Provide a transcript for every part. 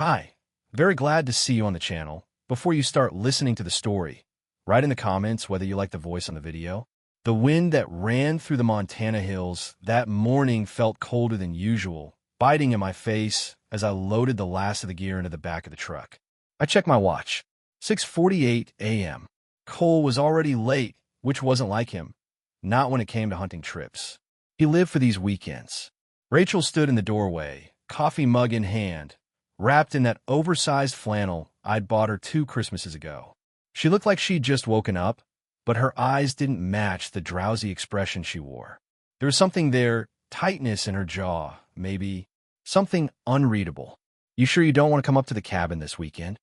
Hi, very glad to see you on the channel. Before you start listening to the story, write in the comments whether you like the voice on the video. The wind that ran through the Montana hills that morning felt colder than usual, biting in my face as I loaded the last of the gear into the back of the truck. I checked my watch. 6:48 a.m. Cole was already late, which wasn't like him, not when it came to hunting trips. He lived for these weekends. Rachel stood in the doorway, coffee mug in hand, wrapped in that oversized flannel I'd bought her 2 Christmases ago. She looked like she'd just woken up, but her eyes didn't match the drowsy expression she wore. There was something there, tightness in her jaw, maybe something unreadable. "You sure you don't want to come up to the cabin this weekend?"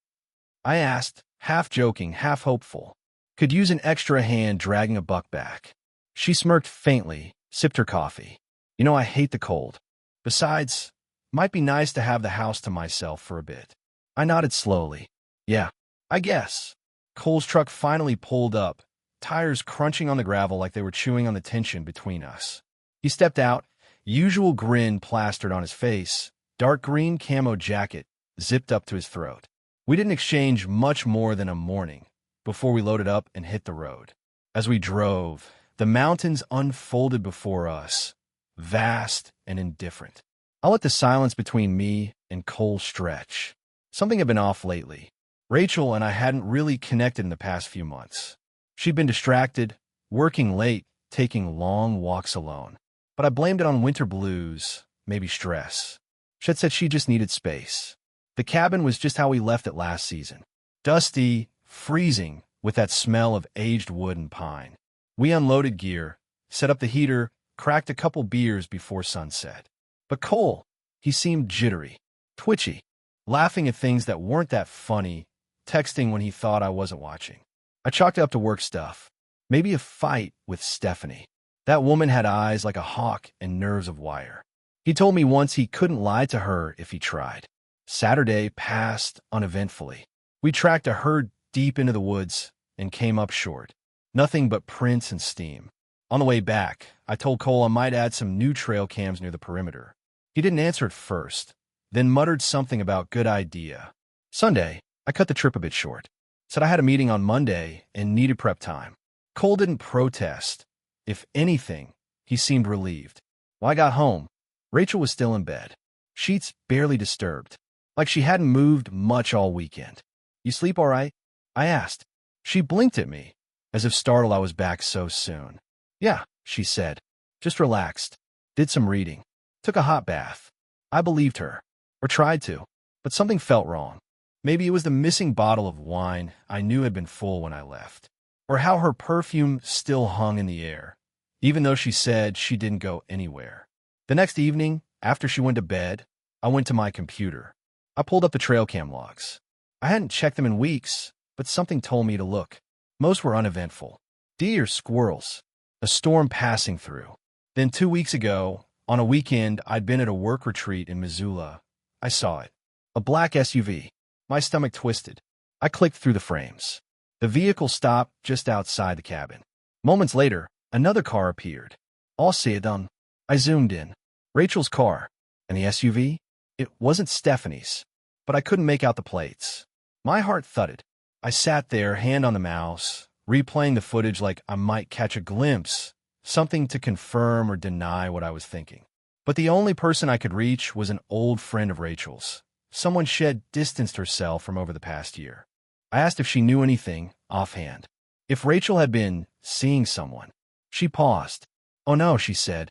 I asked, half joking, half hopeful. Could use an extra hand dragging a buck back. She smirked faintly, sipped her coffee. "You know I hate the cold. Besides, might be nice to have the house to myself for a bit." I nodded slowly. "Yeah, I guess." Cole's truck finally pulled up, tires crunching on the gravel like they were chewing on the tension between us. He stepped out, usual grin plastered on his face, dark green camo jacket zipped up to his throat. We didn't exchange much more than a morning before we loaded up and hit the road. As we drove, the mountains unfolded before us, vast and indifferent. I let the silence between me and Cole stretch. Something had been off lately. Rachel and I hadn't really connected in the past few months. She'd been distracted, working late, taking long walks alone. But I blamed it on winter blues, maybe stress. She had said she just needed space. The cabin was just how we left it last season. Dusty, freezing, with that smell of aged wood and pine. We unloaded gear, set up the heater, cracked a couple beers before sunset. But Cole, he seemed jittery, twitchy, laughing at things that weren't that funny, texting when he thought I wasn't watching. I chalked it up to work stuff. Maybe a fight with Stephanie. That woman had eyes like a hawk and nerves of wire. He told me once he couldn't lie to her if he tried. Saturday passed uneventfully. We tracked a herd deep into the woods and came up short. Nothing but prints and steam. On the way back, I told Cole I might add some new trail cams near the perimeter. He didn't answer at first, then muttered something about good idea. Sunday, I cut the trip a bit short. Said I had a meeting on Monday and needed prep time. Cole didn't protest. If anything, he seemed relieved. When I got home, Rachel was still in bed. Sheets barely disturbed, like she hadn't moved much all weekend. "You sleep all right?" I asked. She blinked at me, as if startled I was back so soon. "Yeah," she said. "Just relaxed. Did some reading. Took a hot bath." I believed her, or tried to, but something felt wrong. Maybe it was the missing bottle of wine I knew had been full when I left, or how her perfume still hung in the air, even though she said she didn't go anywhere. The next evening, after she went to bed, I went to my computer. I pulled up the trail cam logs. I hadn't checked them in weeks, but something told me to look. Most were uneventful. Deer, squirrels, a storm passing through. Then 2 weeks ago, on a weekend I'd been at a work retreat in Missoula. I saw it. A black SUV. My stomach twisted. I clicked through the frames. The vehicle stopped just outside the cabin. Moments later, another car appeared. All sedan. I zoomed in. Rachel's car. And the SUV? It wasn't Stephanie's, but I couldn't make out the plates. My heart thudded. I sat there, hand on the mouse, replaying the footage like I might catch a glimpse, something to confirm or deny what I was thinking. But the only person I could reach was an old friend of Rachel's. Someone she had distanced herself from over the past year. I asked if she knew anything, offhand. If Rachel had been seeing someone. She paused. "Oh no," she said.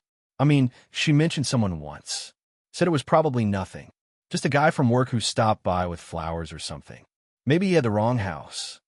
She mentioned someone once. Said it was probably nothing. Just a guy from work who stopped by with flowers or something. Maybe he had the wrong house.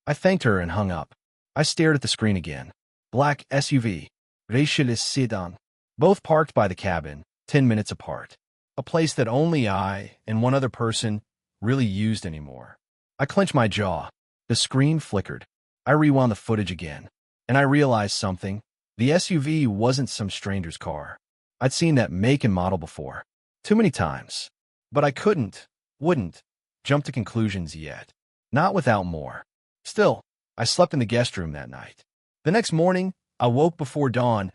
I thanked her and hung up. I stared at the screen again. Black SUV. Rachel's sedan. Both parked by the cabin, 10 minutes apart. A place that only I and one other person really used anymore. I clenched my jaw. The screen flickered. I rewound the footage again, and I realized something. The SUV wasn't some stranger's car. I'd seen that make and model before. Too many times. But I wouldn't, jump to conclusions yet. Not without more. Still, I slept in the guest room that night. The next morning, I woke before dawn,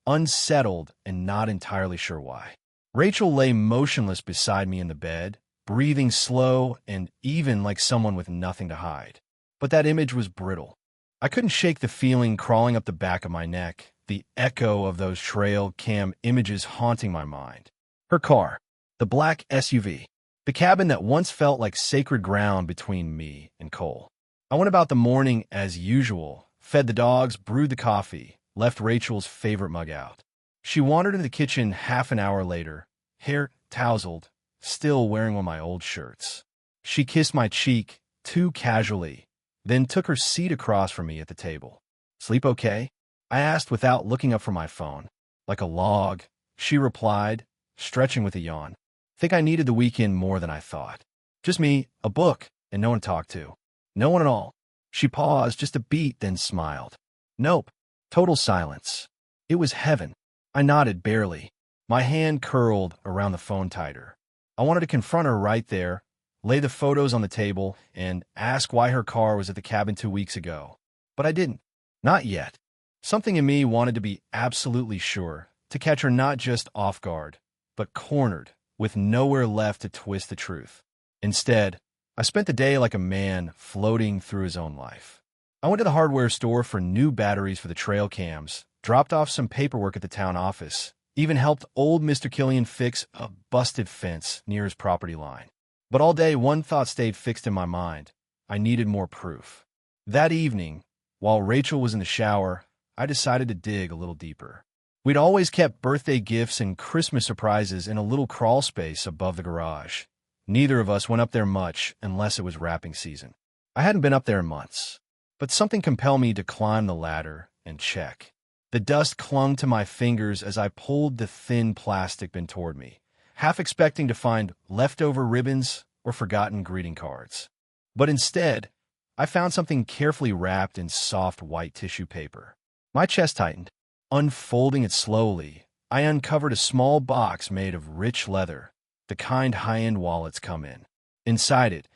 unsettled and not entirely sure why. Rachel lay motionless beside me in the bed, breathing slow and even like someone with nothing to hide. But that image was brittle. I couldn't shake the feeling crawling up the back of my neck, the echo of those trail cam images haunting my mind. Her car, the black SUV, the cabin that once felt like sacred ground between me and Cole. I went about the morning as usual, fed the dogs, brewed the coffee, left Rachel's favorite mug out. She wandered into the kitchen half an hour later, hair tousled, still wearing one of my old shirts. She kissed my cheek, too casually, then took her seat across from me at the table. "Sleep okay?" I asked without looking up from my phone. "Like a log," she replied, stretching with a yawn. "Think I needed the weekend more than I thought. Just me, a book, and no one to talk to. No one at all." She paused just a beat, then smiled. "Nope. Total silence." It was heaven. I nodded barely. My hand curled around the phone tighter. I wanted to confront her right there, lay the photos on the table, and ask why her car was at the cabin 2 weeks ago. But I didn't. Not yet. Something in me wanted to be absolutely sure, to catch her not just off guard, but cornered, with nowhere left to twist the truth. Instead, I spent the day like a man floating through his own life. I went to the hardware store for new batteries for the trail cams, dropped off some paperwork at the town office, even helped old Mr. Killian fix a busted fence near his property line. But all day, one thought stayed fixed in my mind. I needed more proof. That evening, while Rachel was in the shower, I decided to dig a little deeper. We'd always kept birthday gifts and Christmas surprises in a little crawl space above the garage. Neither of us went up there much unless it was wrapping season. I hadn't been up there in months, but something compelled me to climb the ladder and check. The dust clung to my fingers as I pulled the thin plastic bin toward me, half expecting to find leftover ribbons or forgotten greeting cards. But instead, I found something carefully wrapped in soft white tissue paper. My chest tightened. Unfolding it slowly, I uncovered a small box made of rich leather, the kind high-end wallets come in. Inside it,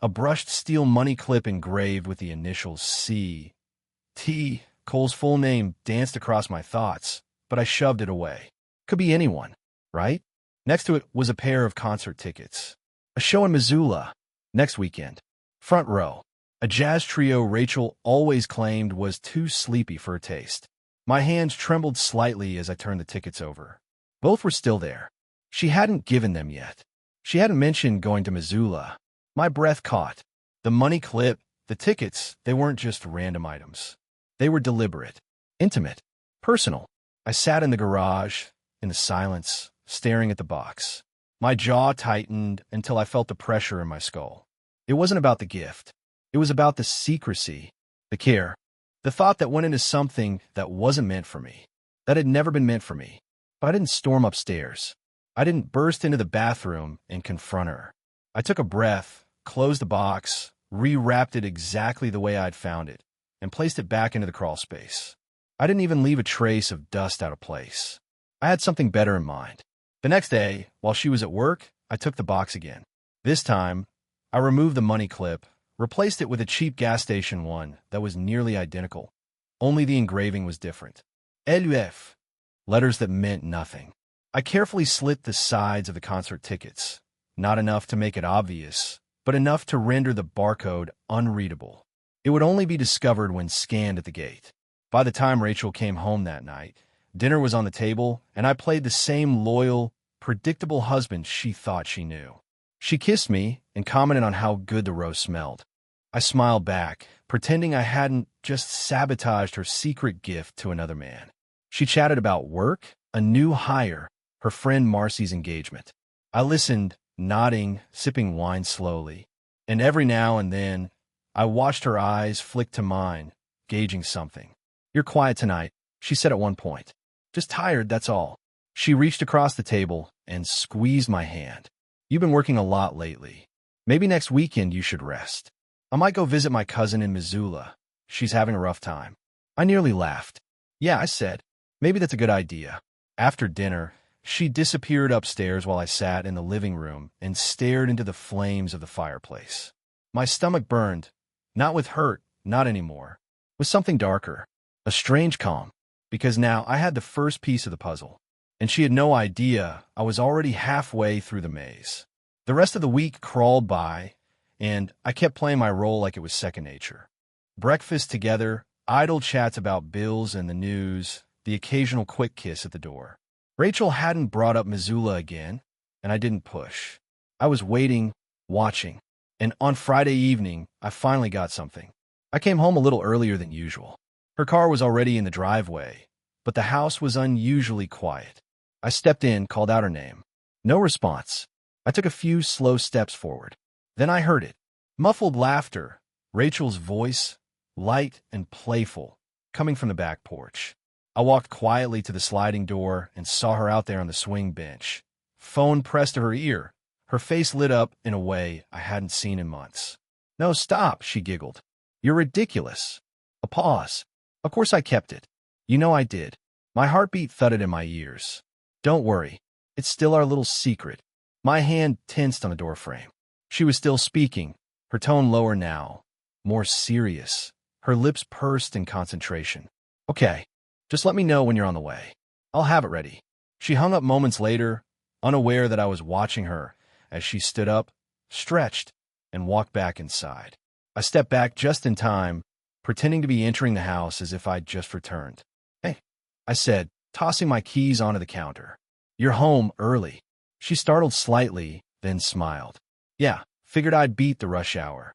a brushed steel money clip engraved with the initials C.T. Cole's full name danced across my thoughts, but I shoved it away. Could be anyone, right? Next to it was a pair of concert tickets. A show in Missoula next weekend. Front row. A jazz trio Rachel always claimed was too sleepy for her taste. My hands trembled slightly as I turned the tickets over. Both were still there. She hadn't given them yet. She hadn't mentioned going to Missoula. My breath caught. The money clip, the tickets, they weren't just random items. They were deliberate, intimate, personal. I sat in the garage, in the silence, staring at the box. My jaw tightened until I felt the pressure in my skull. It wasn't about the gift. It was about the secrecy, the care, the thought that went into something that wasn't meant for me, that had never been meant for me. But I didn't storm upstairs. I didn't burst into the bathroom and confront her. I took a breath, closed the box, rewrapped it exactly the way I'd found it, and placed it back into the crawl space. I didn't even leave a trace of dust out of place. I had something better in mind. The next day, while she was at work, I took the box again. This time, I removed the money clip, replaced it with a cheap gas station one that was nearly identical. Only the engraving was different. LUF, letters that meant nothing. I carefully slit the sides of the concert tickets, not enough to make it obvious, but enough to render the barcode unreadable. It would only be discovered when scanned at the gate. By the time Rachel came home that night, dinner was on the table, and I played the same loyal, predictable husband she thought she knew. She kissed me and commented on how good the roast smelled. I smiled back, pretending I hadn't just sabotaged her secret gift to another man. She chatted about work, a new hire, her friend Marcy's engagement. I listened, nodding, sipping wine slowly, and every now and then, I watched her eyes flick to mine, gauging something. "You're quiet tonight," she said at one point. "Just tired, that's all." She reached across the table and squeezed my hand. "You've been working a lot lately. Maybe next weekend you should rest. I might go visit my cousin in Missoula. She's having a rough time." I nearly laughed. "Yeah," I said. "Maybe that's a good idea." After dinner, she disappeared upstairs while I sat in the living room and stared into the flames of the fireplace. My stomach burned, not with hurt, not anymore, with something darker, a strange calm, because now I had the first piece of the puzzle, and she had no idea I was already halfway through the maze. The rest of the week crawled by, and I kept playing my role like it was second nature. Breakfast together, idle chats about bills and the news, the occasional quick kiss at the door. Rachel hadn't brought up Missoula again, and I didn't push. I was waiting, watching, and on Friday evening, I finally got something. I came home a little earlier than usual. Her car was already in the driveway, but the house was unusually quiet. I stepped in, called out her name. No response. I took a few slow steps forward. Then I heard it. Muffled laughter, Rachel's voice, light and playful, coming from the back porch. I walked quietly to the sliding door and saw her out there on the swing bench. Phone pressed to her ear. Her face lit up in a way I hadn't seen in months. "No, stop," she giggled. "You're ridiculous." A pause. Of course I kept it. You know I did. My heartbeat thudded in my ears. "Don't worry. It's still our little secret." My hand tensed on the doorframe. She was still speaking, her tone lower now, more serious. Her lips pursed in concentration. "Okay, just let me know when you're on the way. I'll have it ready." She hung up moments later, unaware that I was watching her as she stood up, stretched, and walked back inside. I stepped back just in time, pretending to be entering the house as if I'd just returned. "Hey," I said, tossing my keys onto the counter. "You're home early." She startled slightly, then smiled. "Yeah, figured I'd beat the rush hour."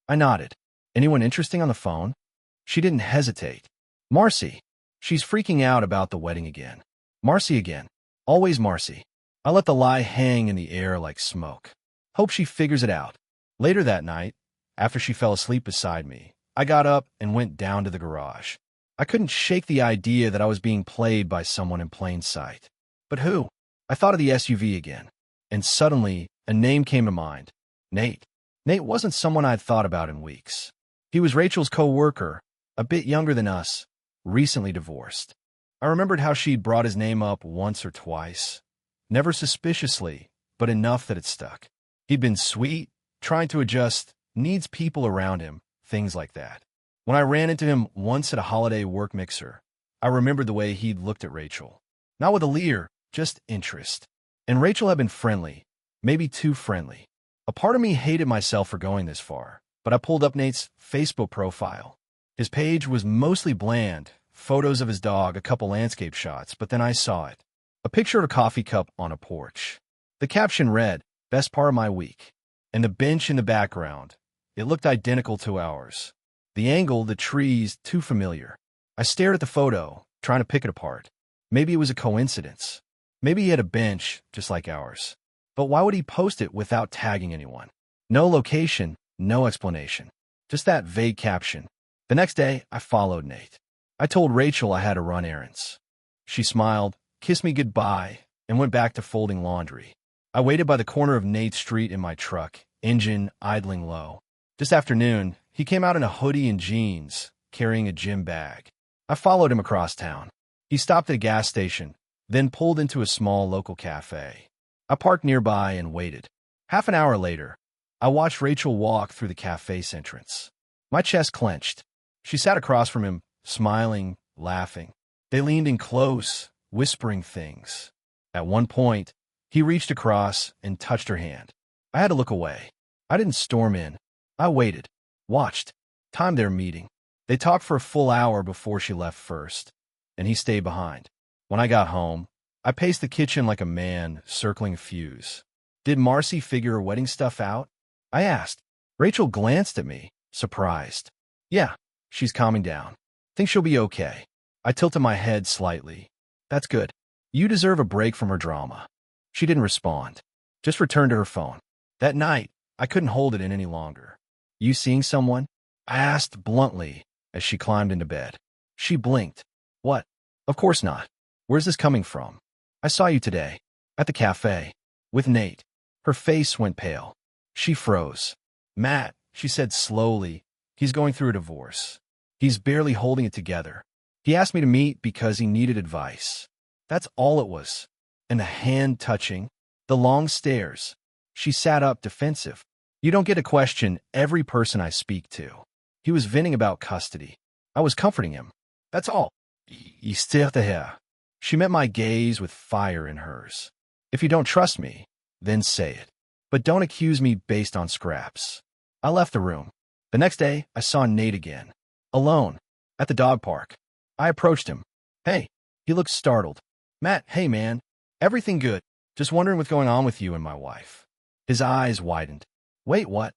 I nodded. "Anyone interesting on the phone?" She didn't hesitate. "Marcy. She's freaking out about the wedding again." "Marcy again. Always Marcy." I let the lie hang in the air like smoke. "Hope she figures it out." Later that night, after she fell asleep beside me, I got up and went down to the garage. I couldn't shake the idea that I was being played by someone in plain sight. But who? I thought of the SUV again, and suddenly a name came to mind. Nate. Nate wasn't someone I'd thought about in weeks. He was Rachel's co-worker, a bit younger than us, recently divorced. I remembered how she'd brought his name up once or twice, never suspiciously, but enough that it stuck. He'd been sweet, trying to adjust, needs people around him, things like that. When I ran into him once at a holiday work mixer, I remembered the way he'd looked at Rachel. Not with a leer, just interest. And Rachel had been friendly, maybe too friendly. A part of me hated myself for going this far, but I pulled up Nate's Facebook profile. His page was mostly bland, photos of his dog, a couple landscape shots, but then I saw it. A picture of a coffee cup on a porch. The caption read, "Best part of my week." And the bench in the background, it looked identical to ours. The angle, the trees, too familiar. I stared at the photo, trying to pick it apart. Maybe it was a coincidence. Maybe he had a bench, just like ours. But why would he post it without tagging anyone? No location, no explanation. Just that vague caption. The next day, I followed Nate. I told Rachel I had to run errands. She smiled, kissed me goodbye, and went back to folding laundry. I waited by the corner of Nate's street in my truck, engine idling low. Just after noon, he came out in a hoodie and jeans, carrying a gym bag. I followed him across town. He stopped at a gas station, then pulled into a small local cafe. I parked nearby and waited. Half an hour later, I watched Rachel walk through the cafe's entrance. My chest clenched. She sat across from him, smiling, laughing. They leaned in close, whispering things. At one point, he reached across and touched her hand. I had to look away. I didn't storm in. I waited, watched, timed their meeting. They talked for a full hour before she left first, and he stayed behind. When I got home, I paced the kitchen like a man circling a fuse. "Did Marcy figure her wedding stuff out?" I asked. Rachel glanced at me, surprised. "Yeah, she's calming down. Think she'll be okay." I tilted my head slightly. "That's good. You deserve a break from her drama." She didn't respond, just returned to her phone. That night, I couldn't hold it in any longer. "You seeing someone?" I asked bluntly as she climbed into bed. She blinked. "What? Of course not. Where's this coming from?" "I saw you today, at the cafe, with Nate." Her face went pale. She froze. "Matt," she said slowly, "he's going through a divorce. He's barely holding it together. He asked me to meet because he needed advice." That's all it was. And the hand touching, the long stares. She sat up, defensive. "You don't get to question every person I speak to." He was venting about custody. I was comforting him. That's all. "Hier." She met my gaze with fire in hers. "If you don't trust me, then say it." but don't accuse me based on scraps. I left the room. The next day, I saw Nate again. Alone. At the dog park. I approached him. Hey. He looked startled. Matt, hey man. Everything good. Just wondering what's going on with you and my wife. His eyes widened. Wait, what?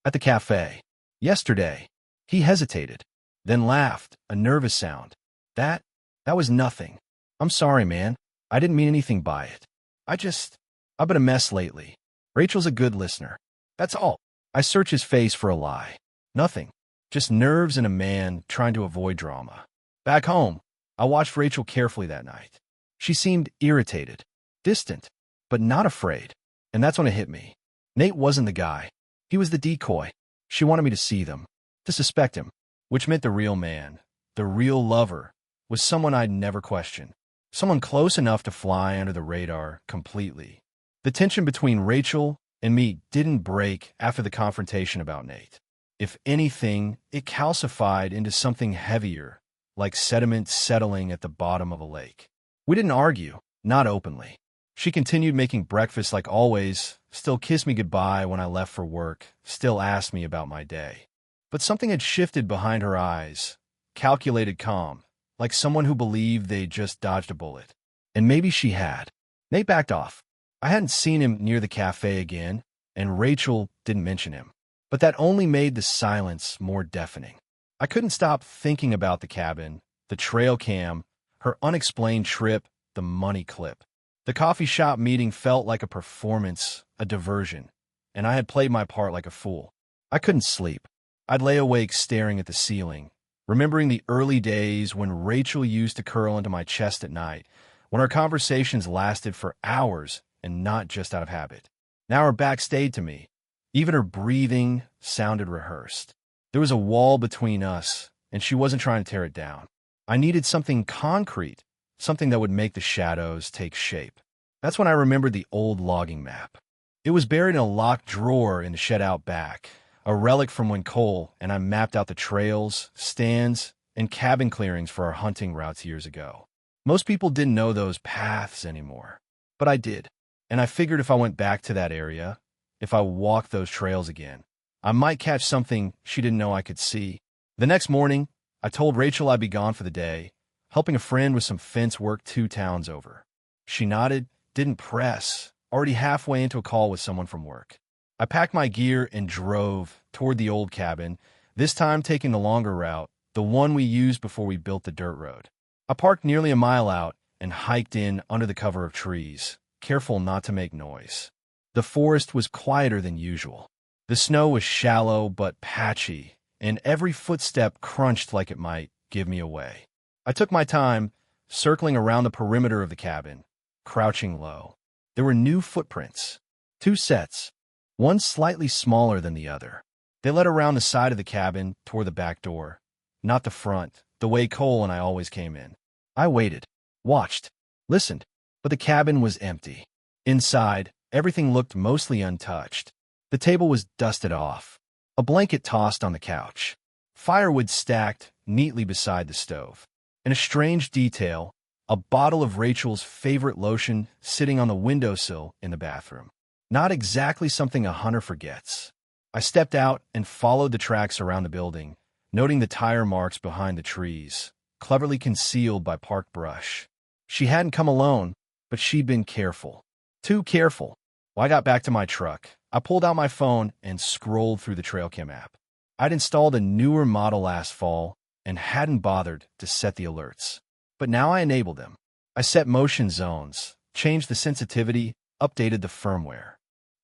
At the cafe. Yesterday. He hesitated. Then laughed, a nervous sound. That was nothing. I'm sorry, man. I didn't mean anything by it. I've been a mess lately. Rachel's a good listener. That's all. I search his face for a lie. Nothing. Just nerves and a man trying to avoid drama. Back home, I watched Rachel carefully that night. She seemed irritated, distant, but not afraid. And that's when it hit me. Nate wasn't the guy. He was the decoy. She wanted me to see them, to suspect him, which meant the real man, the real lover, was someone I'd never questioned. Someone close enough to fly under the radar completely. The tension between Rachel and me didn't break after the confrontation about Nate. If anything, it calcified into something heavier, like sediment settling at the bottom of a lake. We didn't argue, not openly. She continued making breakfast like always, still kissed me goodbye when I left for work, still asked me about my day. But something had shifted behind her eyes, calculated calm, like someone who believed they'd just dodged a bullet. And maybe she had. Nate backed off. I hadn't seen him near the cafe again, and Rachel didn't mention him. But that only made the silence more deafening. I couldn't stop thinking about the cabin, the trail cam, her unexplained trip, the money clip. The coffee shop meeting felt like a performance, a diversion, and I had played my part like a fool. I couldn't sleep. I'd lay awake staring at the ceiling, remembering the early days when Rachel used to curl into my chest at night, when our conversations lasted for hours and not just out of habit. Now her back stayed to me. Even her breathing sounded rehearsed. There was a wall between us, and she wasn't trying to tear it down. I needed something concrete, something that would make the shadows take shape. That's when I remembered the old logging map. It was buried in a locked drawer in the shed out back, a relic from when Cole and I mapped out the trails, stands, and cabin clearings for our hunting routes years ago. Most people didn't know those paths anymore, but I did. And I figured if I went back to that area, if I walked those trails again, I might catch something she didn't know I could see. The next morning, I told Rachel I'd be gone for the day, helping a friend with some fence work 2 towns over. She nodded, didn't press, already halfway into a call with someone from work. I packed my gear and drove toward the old cabin, this time taking the longer route, the one we used before we built the dirt road. I parked nearly a mile out and hiked in under the cover of trees, careful not to make noise. The forest was quieter than usual. The snow was shallow but patchy, and every footstep crunched like it might give me away. I took my time, circling around the perimeter of the cabin, crouching low. There were new footprints, 2 sets, one slightly smaller than the other. They led around the side of the cabin toward the back door, not the front, the way Cole and I always came in. I waited, watched, listened, but the cabin was empty. Inside, everything looked mostly untouched. The table was dusted off, a blanket tossed on the couch, firewood stacked neatly beside the stove, and a strange detail, a bottle of Rachel's favorite lotion sitting on the windowsill in the bathroom. Not exactly something a hunter forgets. I stepped out and followed the tracks around the building, noting the tire marks behind the trees, cleverly concealed by park brush. She hadn't come alone, but she'd been careful. Too careful. When I got back to my truck, I pulled out my phone and scrolled through the TrailCam app. I'd installed a newer model last fall and hadn't bothered to set the alerts. But now I enabled them. I set motion zones, changed the sensitivity, updated the firmware.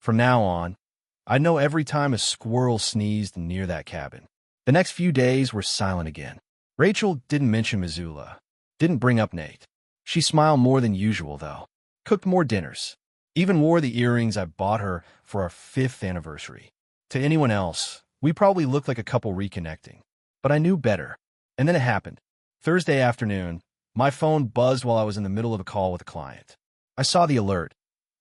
From now on, I'd know every time a squirrel sneezed near that cabin. The next few days were silent again. Rachel didn't mention Missoula, didn't bring up Nate. She smiled more than usual, though, cooked more dinners, even wore the earrings I bought her for our 5th anniversary. To anyone else, we probably looked like a couple reconnecting. But I knew better. And then it happened. Thursday afternoon, my phone buzzed while I was in the middle of a call with a client. I saw the alert.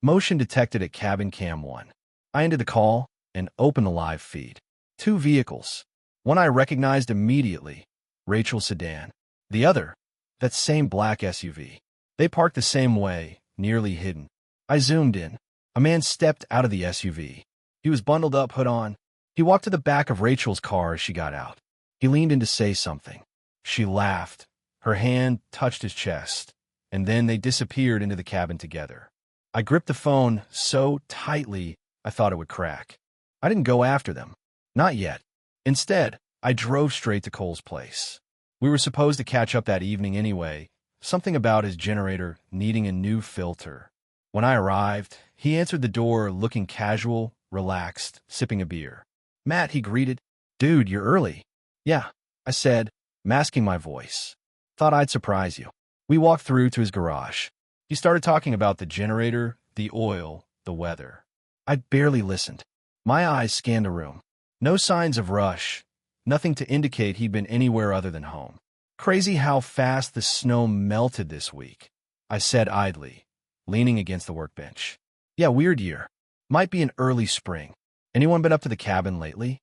Motion detected at cabin cam 1. I ended the call and opened the live feed. 2 vehicles. One I recognized immediately, Rachel's sedan. The other, that same black SUV. They parked the same way, nearly hidden. I zoomed in. A man stepped out of the SUV. He was bundled up, hood on. He walked to the back of Rachel's car as she got out. He leaned in to say something. She laughed. Her hand touched his chest, and then they disappeared into the cabin together. I gripped the phone so tightly I thought it would crack. I didn't go after them. Not yet. Instead, I drove straight to Cole's place. We were supposed to catch up that evening anyway, something about his generator needing a new filter. When I arrived, he answered the door looking casual, relaxed, sipping a beer. "Matt," he greeted. "Dude, you're early." "Yeah," I said, masking my voice. "Thought I'd surprise you." We walked through to his garage. He started talking about the generator, the oil, the weather. I barely listened. My eyes scanned the room. No signs of rush, nothing to indicate he'd been anywhere other than home. "Crazy how fast the snow melted this week," I said idly, leaning against the workbench. "Yeah, weird year. Might be an early spring. Anyone been up to the cabin lately?"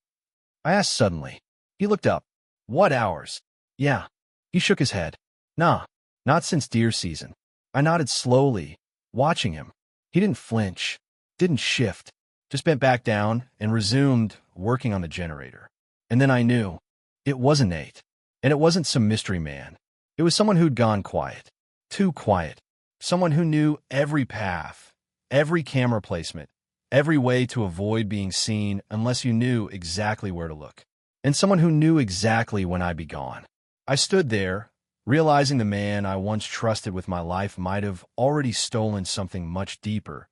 I asked suddenly. He looked up. "What hours?" "Yeah." He shook his head. "Nah, not since deer season." I nodded slowly, watching him. He didn't flinch, didn't shift, just bent back down and resumed working on the generator. And then I knew. It wasn't Nate. And it wasn't some mystery man. It was someone who'd gone quiet. Too quiet. Someone who knew every path, every camera placement, every way to avoid being seen unless you knew exactly where to look. And someone who knew exactly when I'd be gone. I stood there, realizing the man I once trusted with my life might have already stolen something much deeper,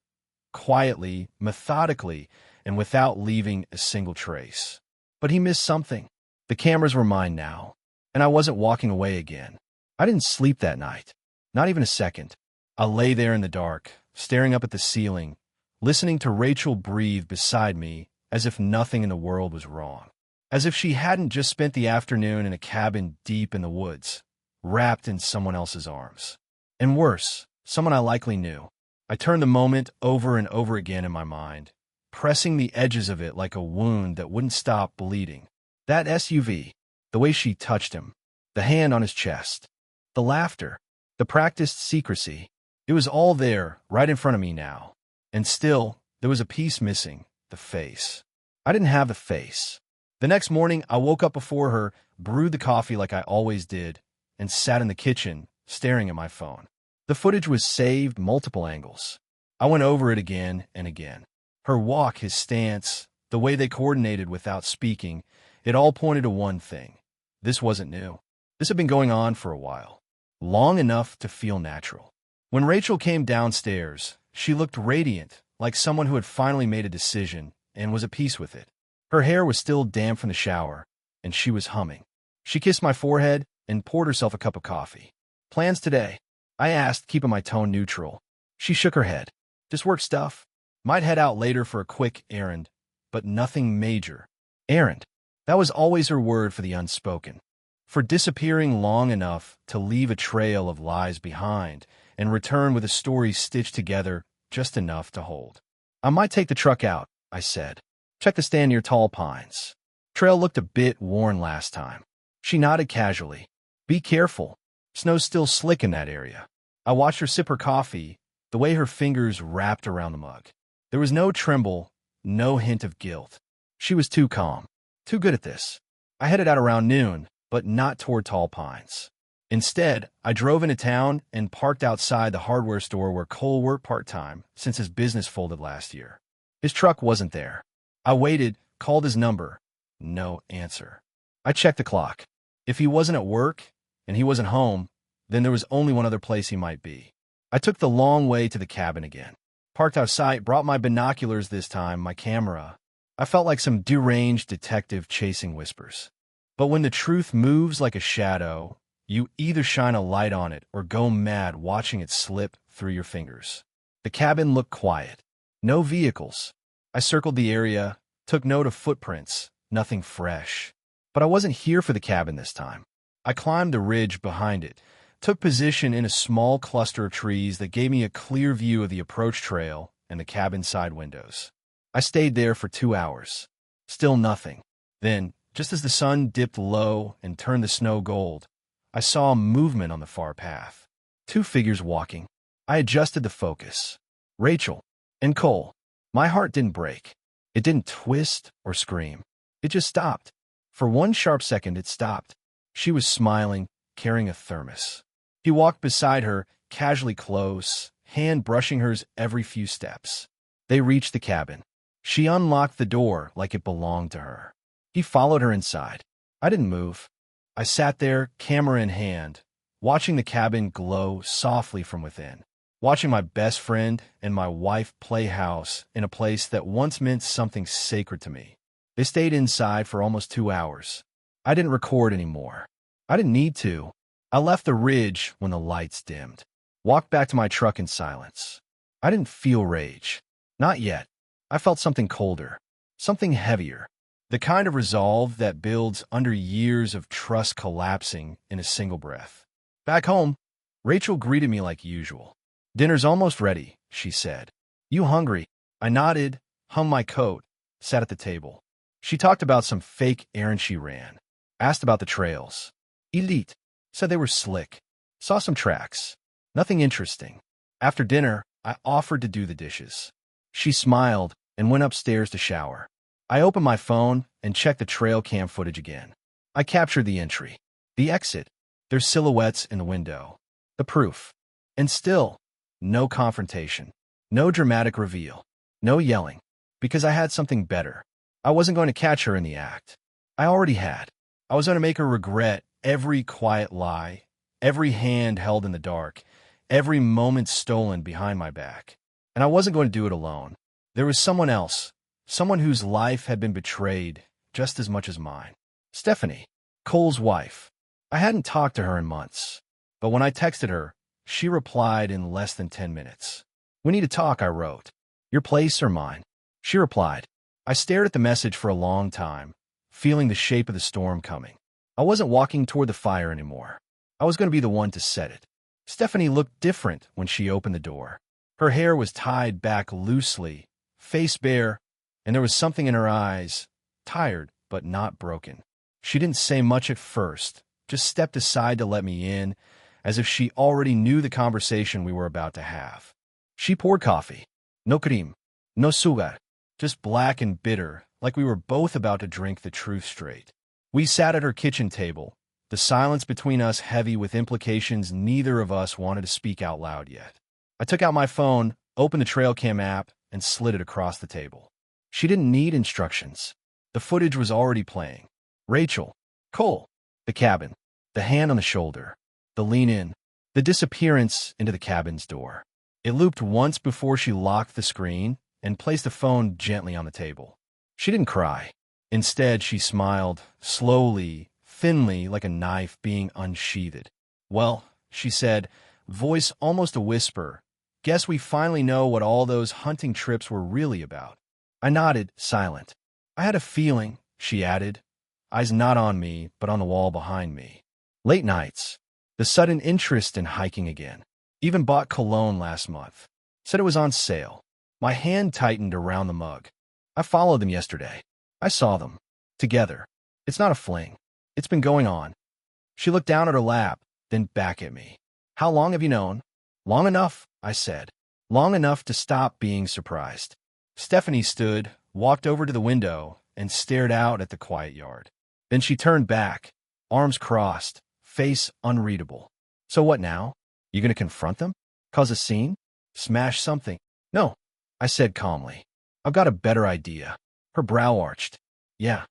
quietly, methodically, and without leaving a single trace. But he missed something. The cameras were mine now, and I wasn't walking away again. I didn't sleep that night, not even a second. I lay there in the dark, staring up at the ceiling, listening to Rachel breathe beside me as if nothing in the world was wrong. As if she hadn't just spent the afternoon in a cabin deep in the woods, wrapped in someone else's arms. And worse, someone I likely knew. I turned the moment over and over again in my mind, pressing the edges of it like a wound that wouldn't stop bleeding. That SUV, the way she touched him, the hand on his chest, the laughter, the practiced secrecy. It was all there, right in front of me now. And still, there was a piece missing, the face. I didn't have the face. The next morning, I woke up before her, brewed the coffee like I always did, and sat in the kitchen, staring at my phone. The footage was saved multiple angles. I went over it again and again. Her walk, his stance, the way they coordinated without speaking, it all pointed to one thing. This wasn't new. This had been going on for a while, long enough to feel natural. When Rachel came downstairs, she looked radiant, like someone who had finally made a decision and was at peace with it. Her hair was still damp from the shower, and she was humming. She kissed my forehead and poured herself a cup of coffee. "Plans today?" I asked, keeping my tone neutral. She shook her head. "Just work stuff. Might head out later for a quick errand, but nothing major." Errand. That was always her word for the unspoken. For disappearing long enough to leave a trail of lies behind and return with a story stitched together just enough to hold. "I might take the truck out," I said. "Check the stand near Tall Pines. Trail looked a bit worn last time." She nodded casually. "Be careful. Snow's still slick in that area." I watched her sip her coffee, the way her fingers wrapped around the mug. There was no tremble, no hint of guilt. She was too calm, too good at this. I headed out around noon, but not toward Tall Pines. Instead, I drove into town and parked outside the hardware store where Cole worked part-time since his business folded last year. His truck wasn't there. I waited, called his number. No answer. I checked the clock. If he wasn't at work, and he wasn't home, then there was only one other place he might be. I took the long way to the cabin again. Parked outside, brought my binoculars this time, my camera. I felt like some deranged detective chasing whispers. But when the truth moves like a shadow, you either shine a light on it or go mad watching it slip through your fingers. The cabin looked quiet. No vehicles. I circled the area, took note of footprints, nothing fresh. But I wasn't here for the cabin this time. I climbed the ridge behind it, took position in a small cluster of trees that gave me a clear view of the approach trail and the cabin side windows. I stayed there for 2 hours. Still nothing. Then, just as the sun dipped low and turned the snow gold, I saw movement on the far path. 2 figures walking. I adjusted the focus. Rachel. And Cole, my heart didn't break. It didn't twist or scream. It just stopped. For one sharp second, it stopped. She was smiling, carrying a thermos. He walked beside her, casually close, hand brushing hers every few steps. They reached the cabin. She unlocked the door like it belonged to her. He followed her inside. I didn't move. I sat there, camera in hand, watching the cabin glow softly from within, watching my best friend and my wife play house in a place that once meant something sacred to me. They stayed inside for almost 2 hours. I didn't record anymore. I didn't need to. I left the ridge when the lights dimmed, walked back to my truck in silence. I didn't feel rage. Not yet. I felt something colder, something heavier, the kind of resolve that builds under years of trust collapsing in a single breath. Back home, Rachel greeted me like usual. "Dinner's almost ready," she said. "You hungry?" I nodded, hummed my coat, sat at the table. She talked about some fake errand she ran, asked about the trails. Elite, said they were slick. Saw some tracks. Nothing interesting. After dinner, I offered to do the dishes. She smiled and went upstairs to shower. I opened my phone and checked the trail cam footage again. I captured the entry, the exit, their silhouettes in the window, the proof. And still, no confrontation, no dramatic reveal, no yelling, because I had something better. I wasn't going to catch her in the act. I already had. I was going to make her regret every quiet lie, every hand held in the dark, every moment stolen behind my back. And I wasn't going to do it alone. There was someone else, someone whose life had been betrayed just as much as mine. Stephanie, Cole's wife. I hadn't talked to her in months, but when I texted her, she replied in less than 10 minutes. "We need to talk," I wrote. "Your place or mine?" She replied. I stared at the message for a long time, feeling the shape of the storm coming. I wasn't walking toward the fire anymore. I was going to be the one to set it. Stephanie looked different when she opened the door. Her hair was tied back loosely, face bare, and there was something in her eyes, tired but not broken. She didn't say much at first, just stepped aside to let me in, as if she already knew the conversation we were about to have. She poured coffee. No cream, no sugar, just black and bitter, like we were both about to drink the truth straight. We sat at her kitchen table, the silence between us heavy with implications neither of us wanted to speak out loud yet. I took out my phone, opened the trail cam app, and slid it across the table. She didn't need instructions. The footage was already playing. Rachel, Cole, the cabin, the hand on the shoulder, the lean in, the disappearance into the cabin's door. It looped once before she locked the screen and placed the phone gently on the table. She didn't cry. Instead, she smiled, slowly, thinly, like a knife being unsheathed. "Well," she said, voice almost a whisper, "guess we finally know what all those hunting trips were really about." I nodded, silent. "I had a feeling," she added, eyes not on me, but on the wall behind me. Late nights. The sudden interest in hiking again. Even bought cologne last month. Said it was on sale. My hand tightened around the mug. I followed them yesterday. I saw them. Together. It's not a fling. It's been going on. She looked down at her lap, then back at me. "How long have you known?" "Long enough," I said. Long enough to stop being surprised. Stephanie stood, walked over to the window, and stared out at the quiet yard. Then she turned back, arms crossed, face unreadable. "So what now? You gonna confront them? Cause a scene? Smash something?" "No," I said calmly. "I've got a better idea." Her brow arched. "Yeah."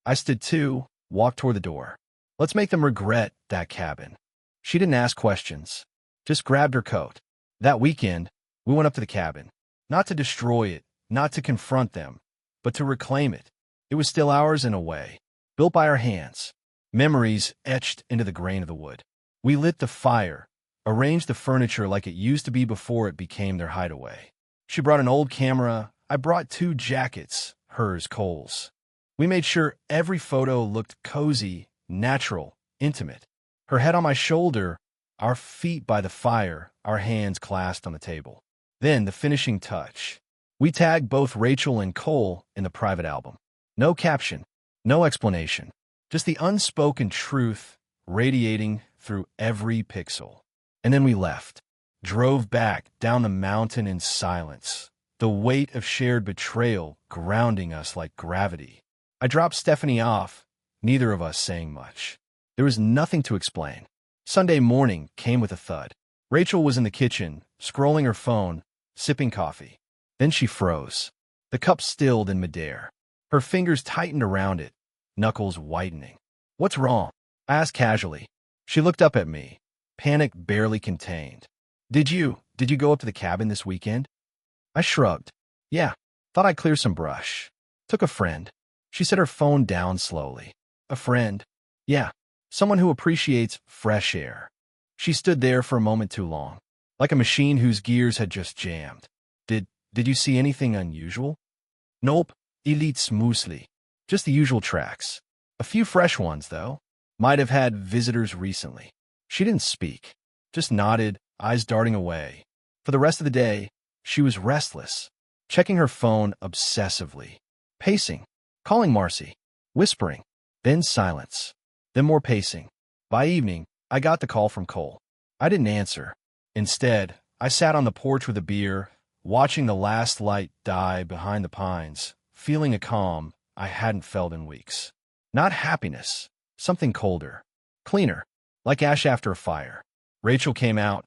I stood too, walked toward the door. "Let's make them regret that cabin." She didn't ask questions, just grabbed her coat. That weekend, we went up to the cabin. Not to destroy it, not to confront them, but to reclaim it. It was still ours in a way, built by our hands, memories etched into the grain of the wood. We lit the fire, arranged the furniture like it used to be before it became their hideaway. She brought an old camera. I brought 2 jackets, hers, Cole's. We made sure every photo looked cozy, natural, intimate. Her head on my shoulder, our feet by the fire, our hands clasped on the table. Then the finishing touch. We tagged both Rachel and Cole in the private album. No caption, no explanation, just the unspoken truth radiating through every pixel. And then we left, drove back down the mountain in silence, the weight of shared betrayal grounding us like gravity. I dropped Stephanie off, neither of us saying much. There was nothing to explain. Sunday morning came with a thud. Rachel was in the kitchen, scrolling her phone, sipping coffee. Then she froze. The cup stilled in midair. Her fingers tightened around it, knuckles whitening. "What's wrong?" I asked casually. She looked up at me, panic barely contained. Did you go up to the cabin this weekend?" I shrugged. "Yeah, thought I'd clear some brush. Took a friend." She set her phone down slowly. "A friend?" "Yeah, someone who appreciates fresh air." She stood there for a moment too long, like a machine whose gears had just jammed. Did you see anything unusual?" "Nope, elite smoothly. Just the usual tracks. A few fresh ones, though. Might have had visitors recently." She didn't speak, just nodded, eyes darting away. For the rest of the day, she was restless, checking her phone obsessively, pacing, calling Marcy, whispering, then silence, then more pacing. By evening, I got the call from Cole. I didn't answer. Instead, I sat on the porch with a beer, watching the last light die behind the pines, feeling a calm I hadn't felt in weeks. Not happiness, something colder, cleaner, like ash after a fire. Rachel came out,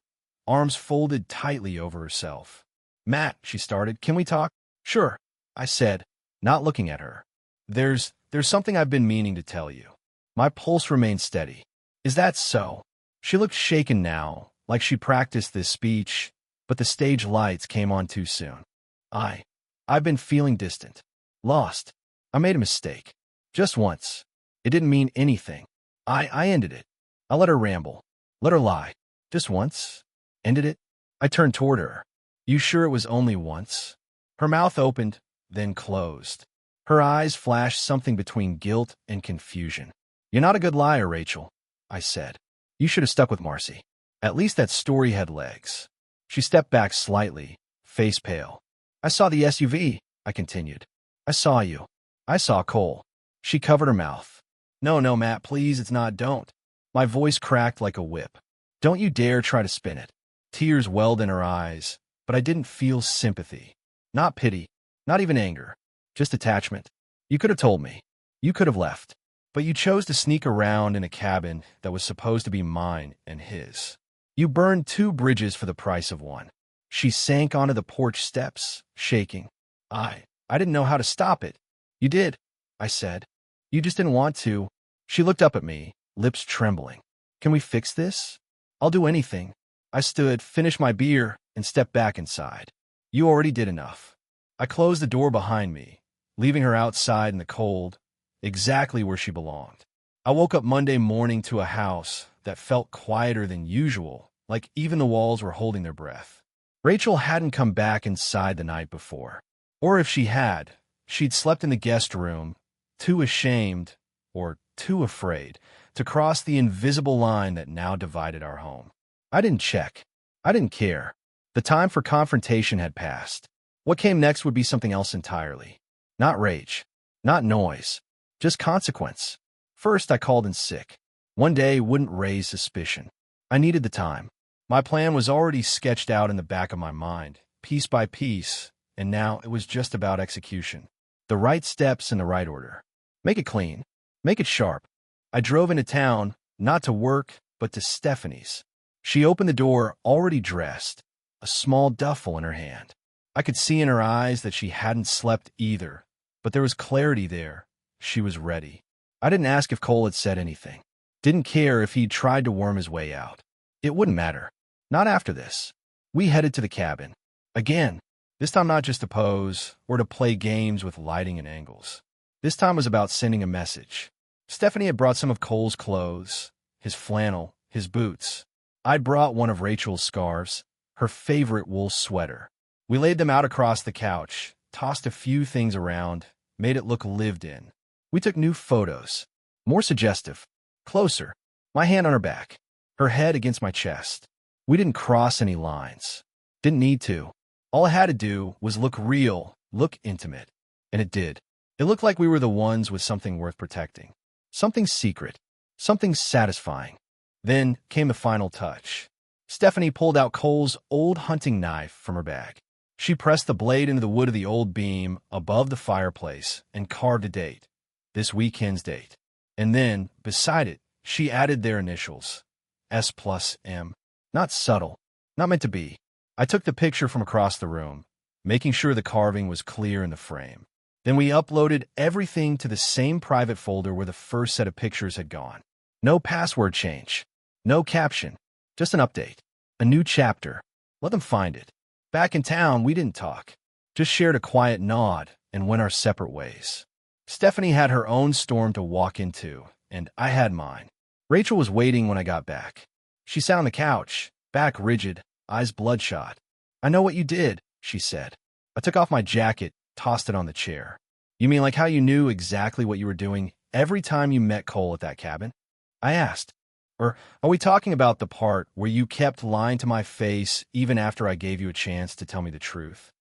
arms folded tightly over herself. "Matt," she started, "can we talk?" "Sure," I said, not looking at her. There's something I've been meaning to tell you." My pulse remained steady. "Is that so?" She looked shaken now, like she practiced this speech, but the stage lights came on too soon. I've been feeling distant, lost. I made a mistake. Just once. It didn't mean anything. I ended it. I let her ramble. Let her lie. Just once. Ended it. I turned toward her. "You sure it was only once?" Her mouth opened, then closed. Her eyes flashed something between guilt and confusion. "You're not a good liar, Rachel," I said. "You should have stuck with Marcy. At least that story had legs." She stepped back slightly, face pale. "I saw the SUV," I continued. "I saw you. I saw Cole." She covered her mouth. No, Matt, please, it's not, don't." My voice cracked like a whip. "Don't you dare try to spin it." Tears welled in her eyes, but I didn't feel sympathy. Not pity, not even anger. Just attachment. "You could have told me. You could have left. But you chose to sneak around in a cabin that was supposed to be mine and his. You burned 2 bridges for the price of one." She sank onto the porch steps, shaking. I didn't know how to stop it." "You did," I said. "You just didn't want to." She looked up at me, lips trembling. "Can we fix this?" "I'll do anything." I stood, finished my beer, and stepped back inside. "You already did enough." I closed the door behind me, leaving her outside in the cold, exactly where she belonged. I woke up Monday morning to a house that felt quieter than usual, like even the walls were holding their breath. Rachel hadn't come back inside the night before. Or if she had, she'd slept in the guest room, too ashamed, or too afraid, to cross the invisible line that now divided our home. I didn't check. I didn't care. The time for confrontation had passed. What came next would be something else entirely. Not rage. Not noise. Just consequence. First, I called in sick. One day wouldn't raise suspicion. I needed the time. My plan was already sketched out in the back of my mind, piece by piece, and now it was just about execution. The right steps in the right order. Make it clean. Make it sharp. I drove into town, not to work, but to Stephanie's. She opened the door, already dressed, a small duffel in her hand. I could see in her eyes that she hadn't slept either, but there was clarity there. She was ready. I didn't ask if Cole had said anything. Didn't care if he'd tried to worm his way out. It wouldn't matter. Not after this. We headed to the cabin. Again. This time not just to pose, or to play games with lighting and angles. This time was about sending a message. Stephanie had brought some of Cole's clothes, his flannel, his boots. I'd brought one of Rachel's scarves, her favorite wool sweater. We laid them out across the couch, tossed a few things around, made it look lived in. We took new photos. More suggestive. Closer. My hand on her back. Her head against my chest. We didn't cross any lines. Didn't need to. All I had to do was look real, look intimate. And it did. It looked like we were the ones with something worth protecting. Something secret. Something satisfying. Then came the final touch. Stephanie pulled out Cole's old hunting knife from her bag. She pressed the blade into the wood of the old beam above the fireplace and carved a date, this weekend's date. And then, beside it, she added their initials, S+M. Not subtle, not meant to be. I took the picture from across the room, making sure the carving was clear in the frame. Then we uploaded everything to the same private folder where the first set of pictures had gone. No password change, no caption, just an update, a new chapter. Let them find it. Back in town, we didn't talk, just shared a quiet nod and went our separate ways. Stephanie had her own storm to walk into, and I had mine. Rachel was waiting when I got back. She sat on the couch, back rigid, eyes bloodshot. "I know what you did," she said. I took off my jacket, tossed it on the chair. "You mean like how you knew exactly what you were doing every time you met Cole at that cabin?" I asked. "Or are we talking about the part where you kept lying to my face even after I gave you a chance to tell me the truth?"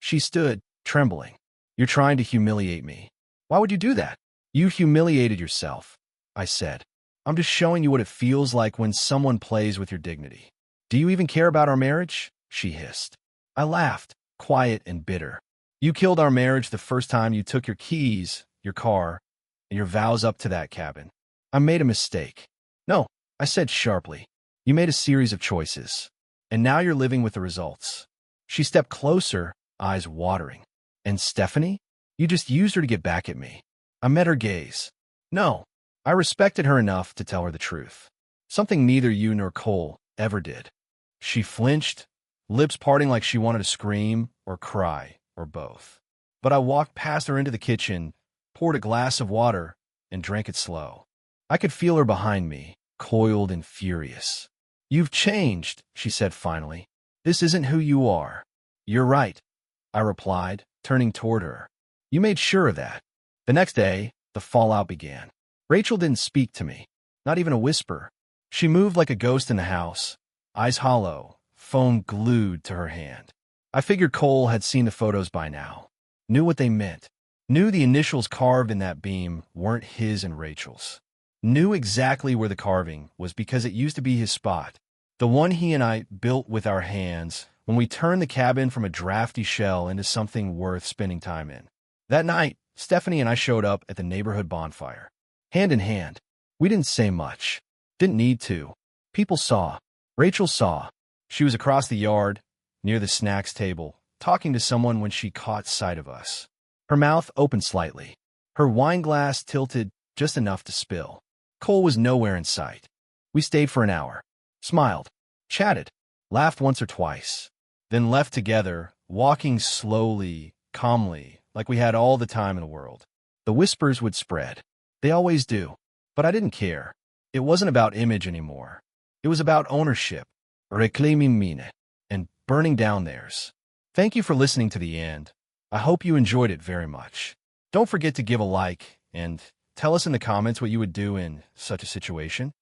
She stood, trembling. "You're trying to humiliate me. Why would you do that?" "You humiliated yourself," I said. "I'm just showing you what it feels like when someone plays with your dignity." "Do you even care about our marriage?" she hissed. I laughed, quiet and bitter. "You killed our marriage the first time you took your keys, your car, and your vows up to that cabin. I made a mistake." "No," I said sharply. "You made a series of choices, and now you're living with the results." She stepped closer, eyes watering. "And Stephanie? You just used her to get back at me." I met her gaze. "No, I respected her enough to tell her the truth. Something neither you nor Cole ever did." She flinched, lips parting like she wanted to scream or cry or both. But I walked past her into the kitchen, poured a glass of water, and drank it slow. I could feel her behind me, coiled and furious. "You've changed," she said finally. "This isn't who you are." "You're right," I replied, turning toward her. "You made sure of that." The next day, the fallout began. Rachel didn't speak to me, not even a whisper. She moved like a ghost in the house, eyes hollow, phone glued to her hand. I figured Cole had seen the photos by now, knew what they meant, knew the initials carved in that beam weren't his and Rachel's, knew exactly where the carving was because it used to be his spot, the one he and I built with our hands when we turned the cabin from a drafty shell into something worth spending time in. That night, Stephanie and I showed up at the neighborhood bonfire, hand in hand. We didn't say much, didn't need to. People saw. Rachel saw. She was across the yard, near the snacks table, talking to someone when she caught sight of us. Her mouth opened slightly, her wine glass tilted just enough to spill. Cole was nowhere in sight. We stayed for an hour, smiled, chatted, laughed once or twice, then left together, walking slowly, calmly, like we had all the time in the world. The whispers would spread. They always do. But I didn't care. It wasn't about image anymore. It was about ownership, reclaiming mine, and burning down theirs. Thank you for listening to the end. I hope you enjoyed it very much. Don't forget to give a like and tell us in the comments what you would do in such a situation.